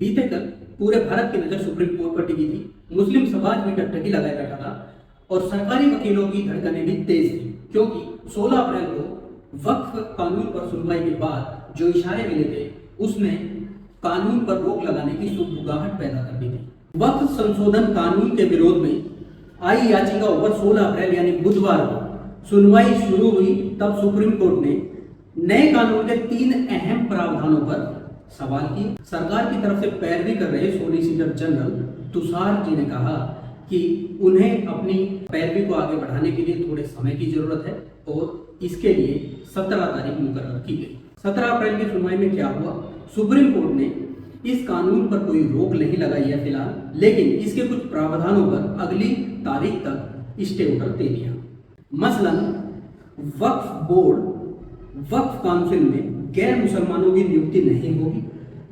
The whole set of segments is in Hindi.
बीते कल पूरे भारत की नजर सुप्रीम कोर्ट पर टिकी थी। मुस्लिम समाज भी टकटकी लगाए बैठा था और सरकारी वकीलों की धड़कनें भी तेज थी, क्योंकि 16 अप्रैल को वक्फ कानून पर सुनवाई के बाद जो इशारे मिले थे उसने कानून पर रोक लगाने की सुगबुगाहट पैदा कर दी थी। वक्फ संशोधन कानून के विरोध में आई याचिका पर 16 अप्रैल यानी बुधवार को सुनवाई शुरू हुई। तब सुप्रीम कोर्ट ने नए कानून के 3 अहम प्रावधानों पर सवाल किए। सरकार की तरफ से पैरवी कर रहे सॉलिसिटर जनरल तुषार जी ने कहा कि उन्हें अपनी पैरवी को आगे बढ़ाने के लिए थोड़े समय की जरूरत है और इसके लिए 17 तारीख मुकर्रर की गई। 17 अप्रैल की सुनवाई में क्या हुआ? सुप्रीम कोर्ट ने इस कानून पर कोई रोक नहीं लगाई है फिलहाल, लेकिन इसके कुछ प्रावधानों पर अगली तारीख तक स्टे ऑर्डर दे दिया। मसलन वक्फ बोर्ड वक्फ काउंसिल में गैर मुसलमानों की नियुक्ति नहीं होगी।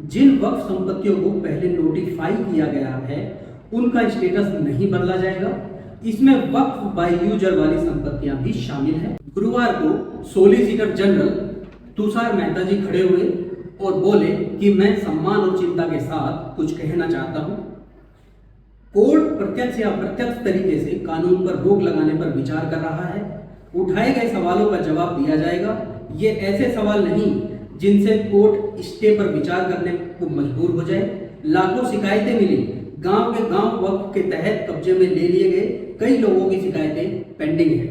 जिन वक्फ संपत्तियों को पहले नोटिफाई किया गया है उनका स्टेटस नहीं बदला जाएगा। इसमें वक्फ बाय यूजर वाली संपत्तियां भी शामिल हैं। गुरुवार को सॉलिसिटर जनरल तुषार मेहता जी खड़े हुए और बोले कि मैं सम्मान और चिंता के साथ कुछ कहना चाहता हूं। कोर्ट प्रत्यक्ष या अप्रत्यक्ष तरीके से कानून पर रोक लगाने पर विचार कर रहा है। उठाए गए सवालों का जवाब दिया जाएगा। ये ऐसे सवाल नहीं जिनसे कोर्ट स्टे पर विचार करने को मजबूर हो जाए। लाखों शिकायतें मिली। गांव के गांव वक्फ के तहत कब्जे में ले लिए गए कई लोगों की शिकायतें पेंडिंग है।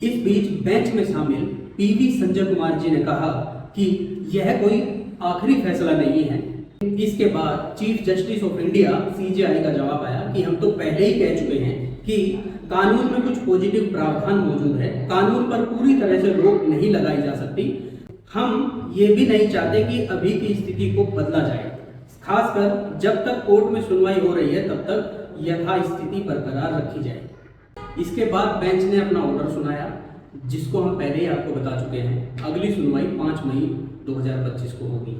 इस बीच बेंच में शामिल पीवी संजय कुमार जी ने कहा कि यह कोई आखिरी फैसला नहीं है। इसके बाद chief justice of India CJI का जवाब आया कि हम तो पहले ही कह चुके हैं कि कानून में कुछ पॉजिटिव प्रावधान मौजूद है। कानून पर पूरी तरह से रोक नहीं लगाई जा सकती। हम ये भी नहीं चाहते कि अभी की स्थिति को बदला जाए, खासकर जब तक कोर्ट में सुनवाई हो रही है तब तक यथास्थिति बरकरार रखी जाए। इसके बाद बेंच ने अपना ऑर्डर सुनाया, जिसको हम पहले ही आपको बता चुके हैं। अगली सुनवाई 5 मई 2025 को होगी।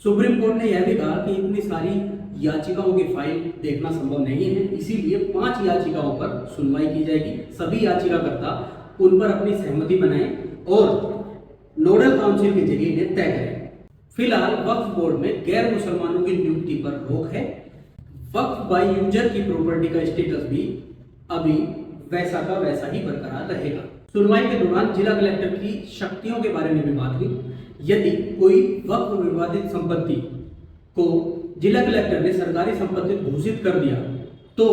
सुप्रीम कोर्ट ने यह भी कहा कि इतनी सारी याचिकाओं की फाइल देखना संभव नहीं है, इसीलिए 5 याचिकाओं पर सुनवाई की जाएगी। सभी याचिकाकर्ता उन पर अपनी सहमति बनाएं और नोडल काउंसिल के जरिए इन्हें तय करें। फिलहाल वक्फ बोर्ड में गैर मुसलमानों की नियुक्ति पर रोक है। वक्फ बाय यूजर की प्रॉपर्टी का स्टेटस भी अभी वैसा का वैसा ही बरकरार रहेगा। सुनवाई के दौरान जिला कलेक्टर की शक्तियों के बारे में भी बात हुई। यदि कोई वक्फ विवादित संपत्ति को जिला कलेक्टर ने सरकारी संपत्ति घोषित कर दिया तो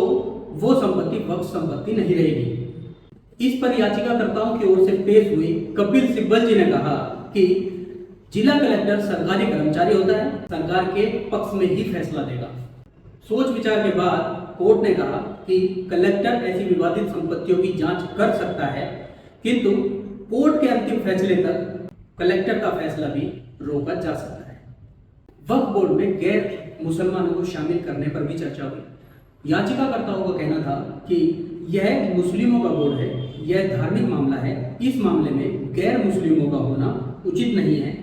वो संपत्ति वक्फ संपत्ति नहीं रहेगी। इस पर याचिकाकर्ताओं की ओर से पेश हुई कपिल सिब्बल जी ने कहा कि जिला कलेक्टर सरकारी कर्मचारी होता है, सरकार के पक्ष में ही फैसला देगा। सोच विचार के बाद कोर्ट ने कहा कि कलेक्टर ऐसी विवादित संपत्तियों की जांच कर सकता है, किंतु कोर्ट के अंतिम फैसले तक कलेक्टर का फैसला भी रोका जा सकता है। वक्फ बोर्ड में गैर मुसलमानों को शामिल करने पर भी चर्चा हुई। याचिकाकर्ताओं का कहना था कि यह मुस्लिमों का बोर्ड है, यह धार्मिक मामला है। इस मामले में गैर मुस्लिमों का होना उचित नहीं है।